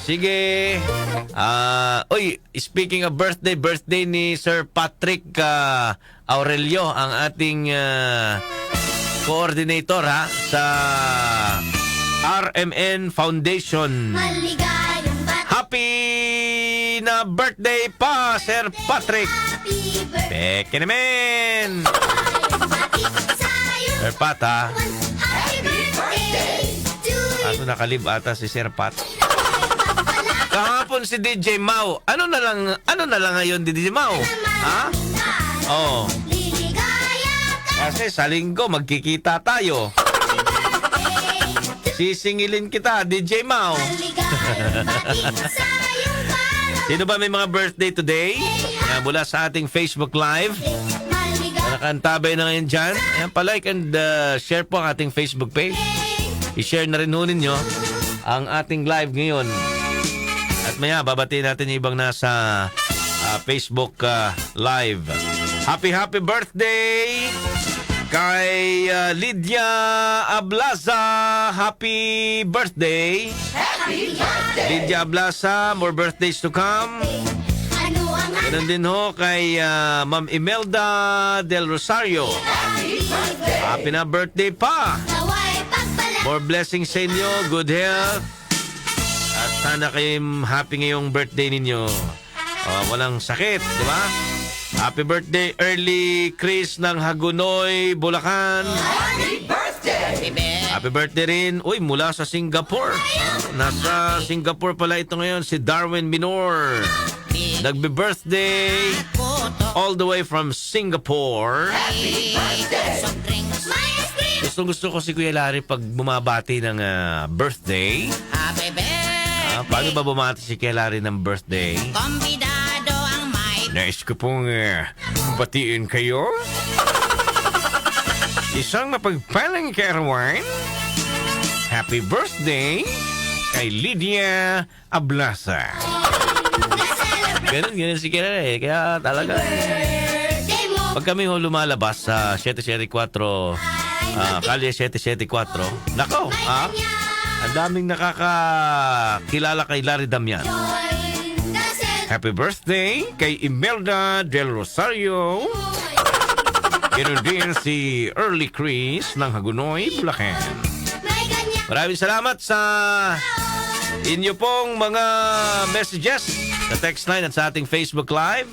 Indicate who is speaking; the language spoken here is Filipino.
Speaker 1: Sige. Uy, speaking of birthday ni Sir Patrick Aurelio, ang ating coordinator sa RMN Foundation.
Speaker 2: Maligayang bati.
Speaker 1: Happy na birthday pa, Sir Patrick.
Speaker 2: Happy birthday
Speaker 1: Peke naman.
Speaker 2: sa'yo.
Speaker 1: Sir Pat, ha?
Speaker 2: Happy birthday to you.
Speaker 1: Kaso nakalib ata si Sir Pat. Kahapon si DJ Mau. Ano na lang ngayon, DJ Mau? Ha? Oh.
Speaker 2: Liligaya ka.
Speaker 1: Kasi sa linggo, magkikita tayo. Sisingilin kita, DJ Mau.
Speaker 2: Maligayang bati sa'yo.
Speaker 1: Sino ba may mga birthday today? Yan, mula sa ating Facebook Live.
Speaker 2: Maligayang
Speaker 1: Nakantabay na ngayon dyan. Ayan, palike and share po ang ating Facebook page. I-share na rin ho ninyo ang ating live ngayon. At maya, babatiin natin yung ibang nasa Facebook Live. Happy birthday kay Lydia Ablaza. Happy birthday. Lydia Ablaza, more birthdays to come.
Speaker 2: ano ang
Speaker 1: Ganun din ho kay Ma'am Imelda Del Rosario. Happy na birthday pa.
Speaker 2: naway pagpala.
Speaker 1: More blessings sa inyo, good health. At sana kayong happy ngayong birthday ninyo. Walang sakit, di ba? Happy birthday, early Chris ng Hagonoy, Bulacan. Happy birthday rin. Uy, mula sa Singapore. Nasa Singapore pala ito ngayon, si Darwin Minor. Nagbe-birthday all the way from Singapore. Gusto ko si Kuya Larry pag bumabati ng birthday. Paano ba bumati si Kuya Larry ng birthday?
Speaker 3: Kombidado ang may
Speaker 1: Nais ko pong batiin kayo. Isang mapagpalang karawan. Happy birthday kay Lydia Ablaza. Ganun si Kuya Larry. Kaya talaga,
Speaker 2: Birthday mo.
Speaker 1: pag kami ho lumalabas sa 774, Kalye 774, nako, ang daming nakakakilala kay Larry Damian.
Speaker 2: Join the celebrate.
Speaker 1: Happy birthday kay Imelda Del Rosario. Ganun din si Early Chris ng Hagonoy, Bulacan.
Speaker 2: May ganyan.
Speaker 1: Maraming salamat sa inyo pong mga messages sa text line at sa ating Facebook Live.